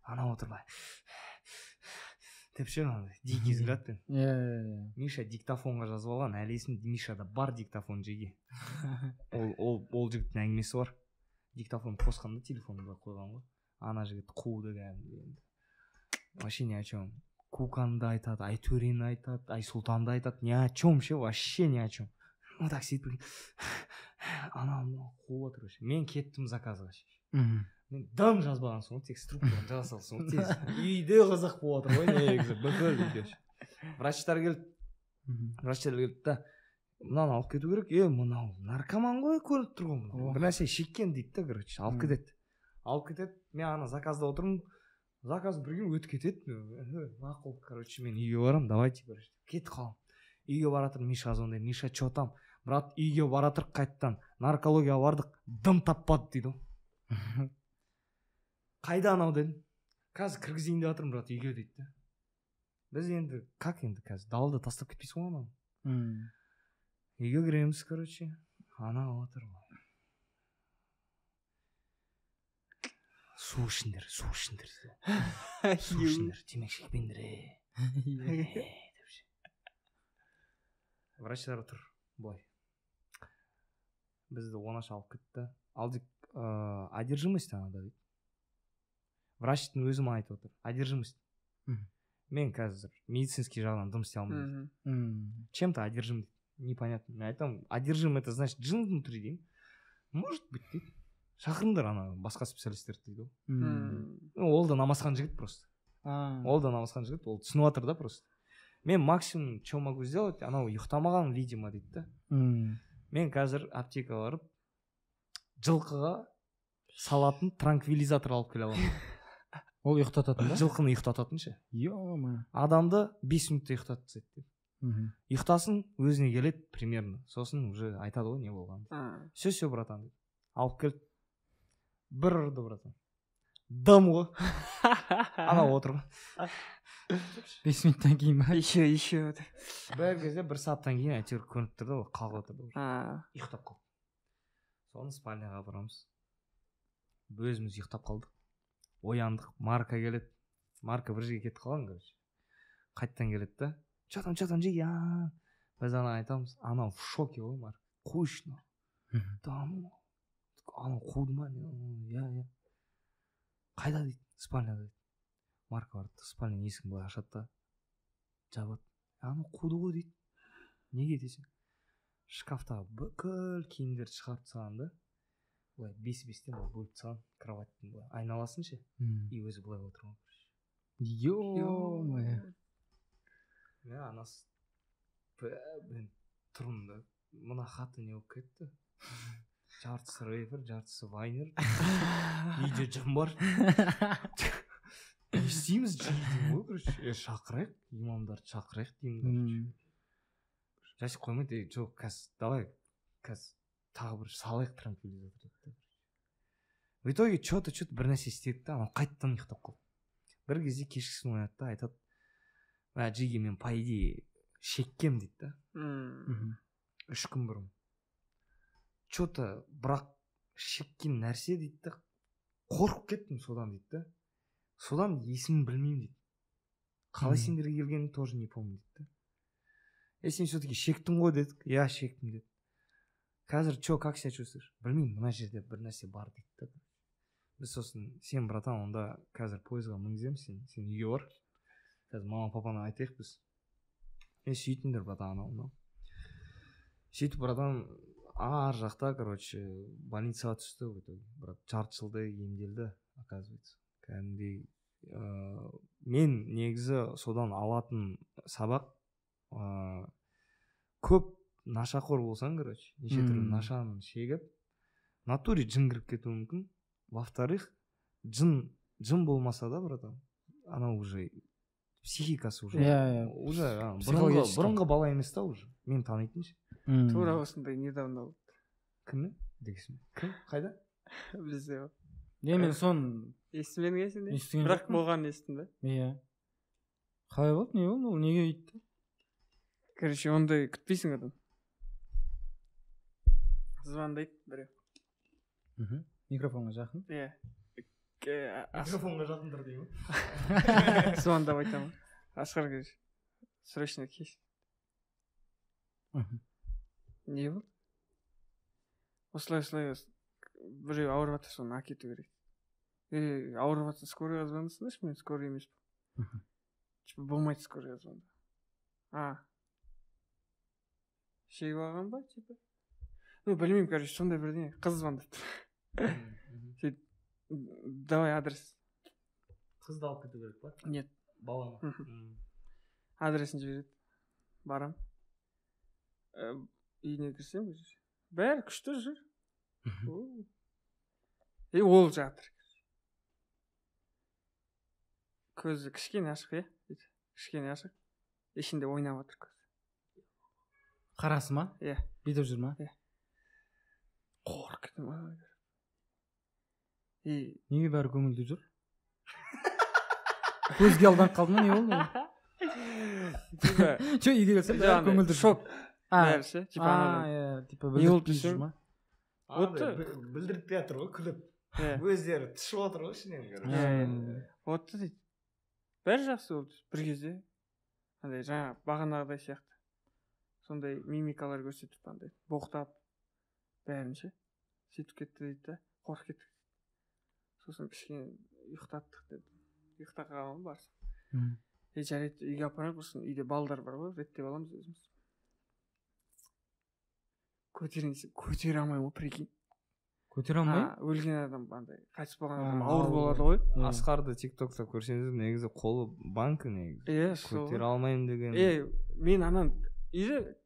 Ана отырбай. Деп ше, дикий взглядпен. Миша диктофонға жазып алған, әлі есімде Мишада бар диктофон жеге. Ол жігіттің әңгімесі бар. Диктофон қосқанда телефонға қойған ғой. Ана жігіт қуды кәдімгі. Вообще ни о чем. Куканды айтады, Айтөрені айтады, Айсұлтанды айтады. Ни о чем ше, вообще ни о чем. Вот так сөйтіп ана қуып отыр. Мен кеттім заказға ше. Мен дым жазбаған соң, тек структураны жаза салсың тез. Үйде қызық болып отыр ғой, негізі бүкіл үйде. Врачтар келді да, мынаны алып кету керек. Мынау наркоман ғой, көріп тұр ғой. Бір нәрсе шеккен дейді да, короче, алып кетеді. Мен ана заказда отырмын. Заказ бірге өтіп кетеді. Мақұл, короче, мен үйге барам, давайте, короче. Кетіп қалам. Үйге баратыр, Миша звондайды. Миша, че там? Брат, үйге баратыр қайттан. Наркология бардық, дым таппады дейді. Қайда анау дедім. Қазір кіргізейін деп жатырмын, брат, үйге дейді. Біз енді, как енді қазір? Далда тастап кетпейсің ғой анау. Үйге кіреміз, короче. Ана отыр ғой. Су ішіндер. Темекі шекпеңдер. Врачтар отыр, былай. Бізді оңаша алып кетті. Алдик, одержимость анада дейді. Врачтың өзі маған айтып отыр. Одержимость. Мен қазір медицинский жағынан дым істей алмаймын. Чем-то одержим дейді. Непонятно. Мен айтамын, одержим это значит жын внутри деймін. Может быть дейді. Шақырыңдар ана басқа специалистерді дейді ғой. Ол да намазхан жігіт просто. Ол түсініп отыр да просто. Мен максимум что могу сделать, анау ұйықтамаған, видимо, дейді да. Мен қазір аптекаға барып жылқыға салатын транквилизатор алып келе аламын. Ол ұйықтататын ба? Жылқыны ұйықтататын ше. Адамды 5 минутта ұйықтатып тастайды. Ұйықтасын, өзіне келеді примерно. Сосын уже айтады ғой не болған. Все, братан. Алып келді. Бір ұрды, братан. дым ғой. Анау отыр ғой. 5 минуттан кейін ба? Еще. Бір кезде 1 сағаттан кейін әйтеуір көрініп тұрды ғой, қалып отырды. Ұйықтап қалды. Соны спальняға апарамыз. Өзіміз ұйықтап қалдық. Ояндық, Марка келеді. Марка бір жерге кетіп қалған, короче. Қайттан келеді да. Че там, жиген? Біз ана айтамыз, анау в шоке ғой, Марка. Қойшын. Там, анау қуды ма? Я. Қайда дейді, спальняда дейді. Марка барды, спальня есігін былай ашады да. Жабады. Анау қуды ғой дейді. Неге десең? Шкафтағы бүкіл киімдерді шығарып тастаған да. Былай 5-5-тен бөліп тастаған кроваттың былай айналасын ше. И өзі былай отырған. Ё-моё. Мен анасы мен тұрмын да. Мына хаты не болып кетті? Жартысы рэпер, жартысы вайнер. Видео жым бар. Не істейміз деймін ғой, короче. Шақырайық, имамдарды шақырайық деймін. Жасы қоймайды, жоқ, қазір давай, қазір тағы бір салайық транквилизатор. В итоге что-то бір нәрсе істедік та, анау қайттан ұйықтап қалды. Бір кезде кешкісін оянады да, айтады, жиге мен по идее шеккем дейді да. 3 күн бұрын. Что-то бірақ шеккен нәрсе дейді да, қорқып кеттім содан дейді да. Содан есімін білмеймін дейді. Қалай сендерге келгенін тоже не помню дейді да. Сен все-таки шектің ғой дедік. Я шектім деді. Қазір как себя чувствуешь? Білмеймін, мына жерде бір нәрсе бар дейді да. Біз сосын, сен, братан, онда қазір пойызға мінгіземін, сен үйге бар. Қазір мама папаны айтайық біз. Сөйтіңдер, братан, анау. Сөйтіп, братан, ар жақта, короче, больницаға түсті. Бірақ жарты жылда емделді, оказывается. Кәдімгідей мен негізі содан алатын сабақ көп нашақор болсаң, короче, неше түрлі нашаны шегіп, натуре жын кіріп кетуі мүмкін. Во-вторых, жын болмаса да, братан, ана уже психикасы уже бұрынғы бала емес та уже. Мен танитын ше. Тура осындай недавно болды. Кіммен? Дегісің? Кім? Қайда? Бізде. Мен сон естімедің есіңде? Бірақ болғанын естім да. Иә. Қалай болды? Не болды? Ол неге өйтті? Короче, ондай күтпейсің адам. Звондайды біреу. Микрофонға жақын? Иә. Микрофонға жақындыр деймін. Звондап айтамын. Асқар, короче, срочно кеш. Не болды? Осылай біреу ауырып жатыр, соны әкету керек. Ауырып жатыр, скорыйға звондасыңдаршы, мен скорый емес. Болмайды скорыйға звонда. Шегіп алған ба, типа? Білмеймін, короче, сондай бірдеңе. Қыз звондады. Сөйтіп, давай адрес. Қызды алып кету керек па? Нет. Баланы. Адресін жібереді. Барам. Үйіне кірсем, бәрі күшті жүр. Ол жатыр. Көзі кішкене ашық, е? Кішкене ашық. Ішінде ойнап отыр көзі. Қарасы ма? Е. Бүйтіп жүр ма? Е. Қорқытым. Неге бәрі көңілді жүр? Көзге алданып қалды ма, не болды? Че, үйге келсем, бәрі көңілді шок. Бәрі ше? Типа білдіріп жүр ма? Білдіріп жатыр ғой, күліп. Өздері түшіп отыр ғой ішінен. Отты дейді. Бәрі жақсы болды. Бір кезде жаңа бағанағыдай сияқты. Сондай мимикалар көрсетіп, боқтап, бәрін ше. Сөйтіп кетті дейді да, қорқып кеттік. Сосын кішкене ұйықтаттық деді. Ұйықтап қалған барсын. Жарайды, үйге апарайық, сосын үйде балдар бар ғой, реттеп аламыз өзіміз. Көтере алмай ғой, прикинь. Көтере алмай? Өлген адам, қайтыс болған адам ауыр болады ғой. Асқарды тиктокта көрсеңіз, негізі қолы банкі негізі. Көтере алмайым деген. Мен анан үйде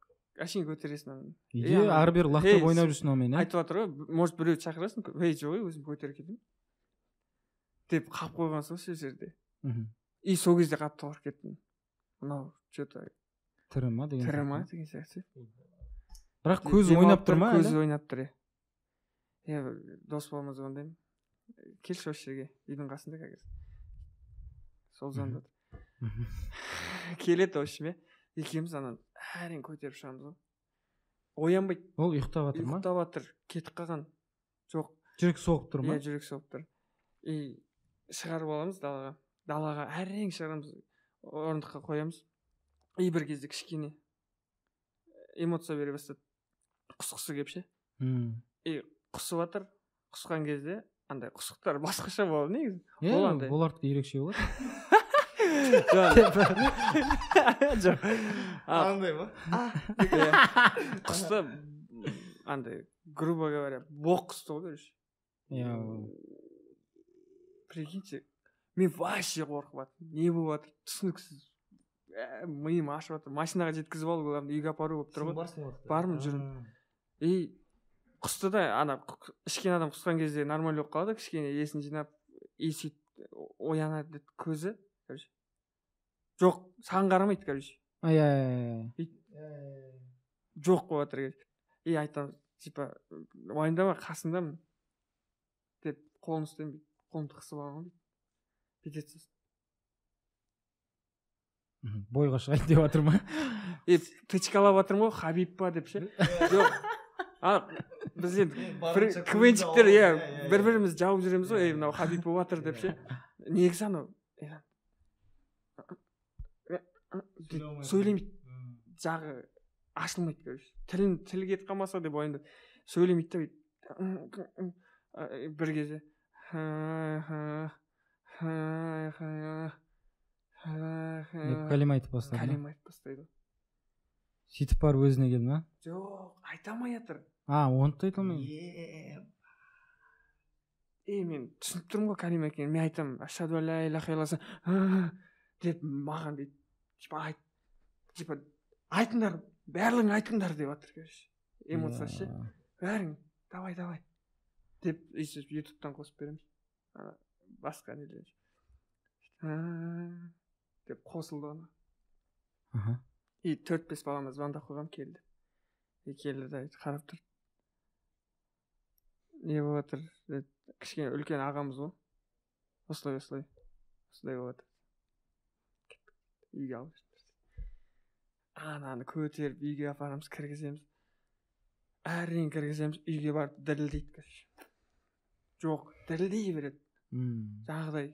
әшейін көтересің анан. Үйде ары-бері лақтап ойнап жүрсің онымен, ә? Айтып жатыр ғой, может біреуді шақырасың, жоқ, өзім көтеріп кетемін деп қалып қойған сол жерде. И сол кезде қатты қорқып кеттім. Мынау что-то тірі ма деген сияқты. Бірақ көзі ойнап тұр ма? Көзі ойнап тұр, дос балама звондаймын. келші осы жерге, үйдің қасында қазір сол звондады. Келеді общем, екеуміз ананы әрең көтеріп шығамыз ғой, оянбайды. Ол ұйықтап жатыр ма? Ұйықтап жатыр, кетіп қалған жоқ. Жүрек соғып тұр ма? Иә, жүрек соғып тұр. И шығарып аламыз далаға әрең шығарамыз, орындыққа қоямыз. И бір кезде кішкене эмоция бере бастады, құсқысы келіп ше. И құсып жатыр, құсқан кезде андай құсықтар басқаша болады негізі. Олардікі ерекше болады. Жоқ. Андай ма? Құсты андай, грубо говоря, боқ құсты ғой, короче. Прикиньте, мен вообще қорқып жатырмын. Не болып жатыр? Түсініксіз. Миым ашып жатыр. Машинаға жеткізіп алып, оларды үйге апару болып тұр ғой. Бармын, жүрмін. И құсты да ана ішкен адам құсқан кезде нормаль болып қалады, кішкене есін жинап, есет оянады көзі, короче. Жоқ, саған қарамайды, короче. Жоқ болып жатыр. И айтамын, типа, уайымдама, қасыңдамын деп қолын ұстаймын, қолымды қысып алған дейді. Бүйтеді сосын. Бойға шығайын деп жатыр ма? Тычкалап жатырмын ғой, Хабиб па деп ше. Жоқ. Біз енді квенчиктер, бір-біріміз жауып жүреміз ғой, мынау Хабиб болып жатыр деп ше. Негізі анау сөйлемейді, жағы ашылмайды, короче. Тілі кетіп қалмаса деп ойында сөйлемейді да бір кезде кәлима айтып бастайды. Кәлима айтып бастайды. Сөйтіп барып өзіне келді ма? Жоқ, айта алмай жатыр. Оны да айта алмаймын. Мен түсініп тұрмын ғой кәлима екенін. Мен айтамын, ашхаду ан ла илаха илlallah деп маған дейді. Типа айтыңдар, барлығын айтыңдар деп жатыр, короче. Эмоция ше. Бәрің, давай деп ютубтан қосып береміз. Басқа нелер. Деп қосылды оны. И 4-5 балама звондап қойғам, келді. Келді да қарап тұр. Не болып жатыр? Кішкене үлкен ағамыз ғой. Осылай болып жатыр. Үйге алып ананы көтеріп үйге апарамыз, кіргіземіз. Әрең кіргіземіз, үйге барып дірілдейді, короче. Жоқ, дірілдей береді. Жағдай.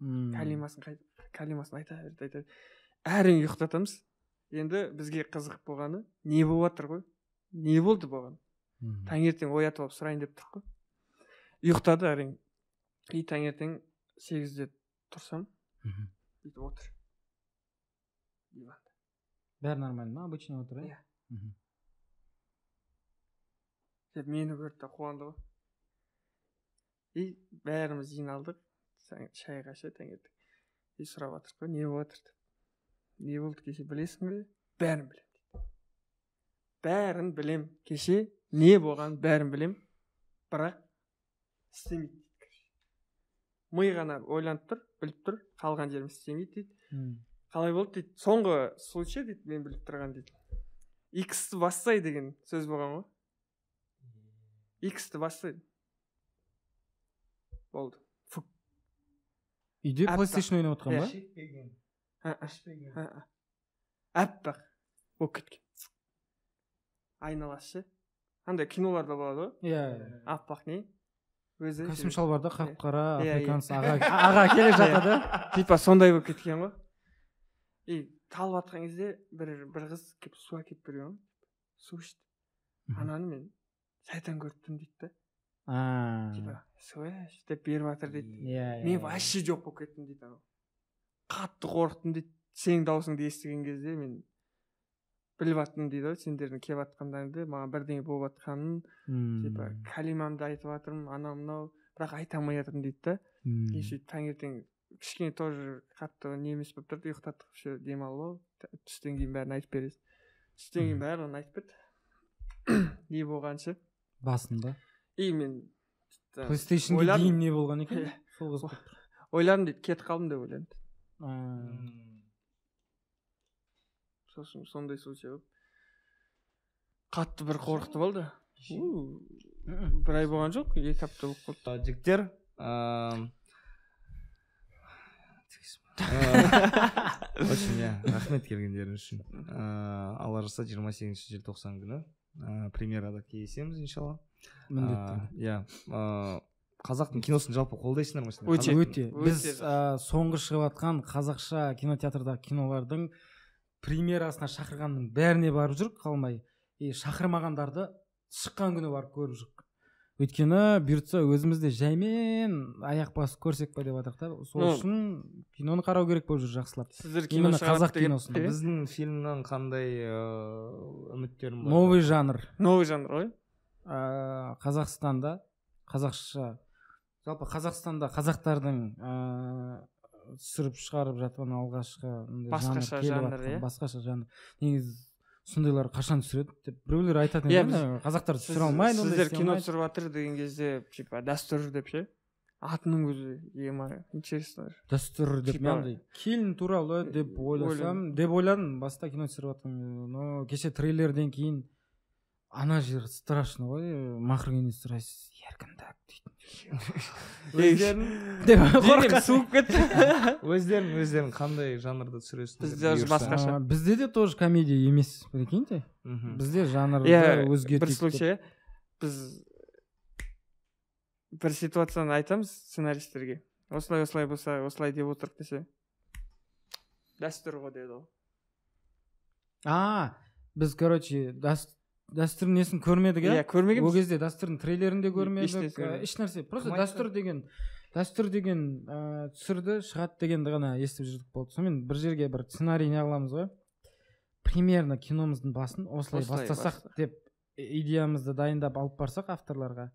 Кәлимасын айта береді. Әрең ұйықтатамыз. Енді бізге қызық болғаны, не болып жатыр ғой? Не болды болған? Таңертең оятып алып сұрайын деп тұрық қой. Ұйықтады әрең. И таңертең 8-де тұрсам, бүйтіп отыр. Бәрі нормально ма? Обычно отыр, иә? Деп мені көрді да қуанды ғой. И бәріміз жиналдық. Шайға ше таңертең. И сұрап жатырық қой, не болып жатыр деп. Не болды кеше, білесің бе? Бәрін білем дейді. Бәрін білем. Кеше не болған бәрін білем. Бірақ істемейді дейді. Ми ғана ойланып тұр, біліп тұр, қалған жерім істемейді дейді. Қалай болды дейді. Соңғы случай дейді, мен біліп тұрған дейді. X-ті бассай деген сөз болған ғой. X-ті бассай. Болды. Үйде PlayStation ойнап отқан ба? Әппақ болып кеткен. Айналасы ше. Андай киноларда болады ғой. Аппақ не? Костюм шалбарда қап-қара африканец аға келе жатады. Типа сондай болып кеткен ғой. И талып атқан кезде бір қыз келіп су әкеліп берген. Су ішті. Ананы мен сайтан көріптім дейді да. Типа су деп беріп жатыр дейді. Мен вообще жоқ болып кеттім дейді. Қатты қорықтым дейді. Сенің даусыңды естіген кезде мен біліп аттым дейді. Сендердің келіп атқандарыңды, маған бірдеңе болып атқанын, типа кәлимамды айтып жатырмын, анау мынау, бірақ айта алмай жатырмын дейді да. И сөйтіп таңертең кішкене тоже қатты немес болып тұрды, ұйықтаттық все демалып алып, түстен кейін бәрін айтып бересіз. Түстен кейін бәрін айтып берді. Не болғанша. Басында. И мен PlayStation'ге дейін не болған екен? Сол қыз. Ойладым дейді, кетіп қалдым деп ойладым. Сосын сондай случай болып қатты бір қорқытып алды. бір ай болған жоқ, 2 апта болып қалды. Жігіттер, рахмет келгендеріңіз үшін. Алла жазса 28 желтоқсан күні премьерада кездесеміз иншалла. Міндетті. Қазақтың киносын жалпы қолдайсыңдар ма? Өте. Біз соңғы шығып жатқан қазақша кинотеатрдағы кинолардың премьерасына шақырғанның бәріне барып жүрік, қалмай. Шақырмағандарды шыққан күні барып көріп жүрік. Өйткені бұйыртса өзімізде жаймен аяқ басып көрсек па деп жатырық та. Сол үшін киноны қарау керек болып жүр жақсылап. Сіздер кино қазақ киносын. Біздің фильмнен қандай үміттерің бар? Новый жанр. Новый жанр ғой. Қазақстанда қазақша, жалпы Қазақстанда қазақтардың түсіріп шығарып жатқан алғашқы басқаша жанр, басқаша жанр. Негізі сондайлар қашан түсіреді деп біреулер айтатын еді, қазақтар түсіре алмайды. Сіздер кино түсіріп жатыр деген кезде типа дәстүр деп ше, атының өзі интересно. Дәстүр деп мен фильм туралы деп ойладым баста кино түсіріп жатқан. Но кеше трейлерден кейін ана жер страшно ғой, мақұрген сұрайсыз, еркіндік дейтін. Өздерің қандай жанрда түсіресіңдер? Бізде басқаша. Бізде де тоже комедия емес, прикиньте. Бізде жанрды өзгертейік. Бір случай, біз бір ситуацияны айтамыз сценаристерге. Осылай болса, осылай деп отырып десе, дәстүр ғой деді ол. Біз, короче, дәстүр несін көрмедік, көрмегенбіз. Ол кезде дәстүрін трейлерінде көрмедік, еш нәрсе. Просто дәстүр деген түсірді, шығады дегенді ғана естіп жүрдік болды. Сонымен бір жерге бір сценарий не қыламыз ғой. Примерно киномыздың басын осылай бастасақ деп идеямызды дайындап алып барсақ авторларға.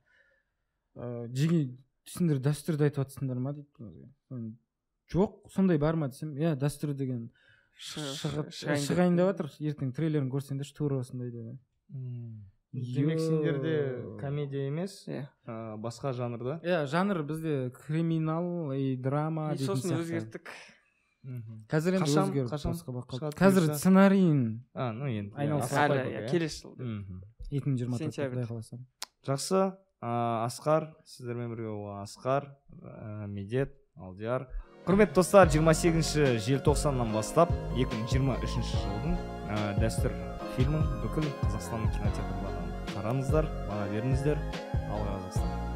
Жеге түсіндір, дәстүрді айтып жатсыңдар ма дейді. Жоқ, сондай бар ма десем, дәстүр деген шығайын деп жатыр, ертең трейлерін көрсеңдер тура осындай деді. Демек сендерде комедия емес, басқа жанрда? Жанр бізде криминал и драма дейтін сияқты. Сосын өзгерттік. Қазір енді өзгеріп, қазір сценарийін айналысып келесі жылды 2024 құдай қаласа. Жақсы, Асқар, сіздермен бірге Асқар, Медет, Алдияр. Құрметті достар, 28 желтоқсаннан бастап 2023 жылдың дәстүр фильмін бүкіл Қазақстанның кинотеатрларынан қараңыздар, баға беріңіздер. Алға Қазақстан.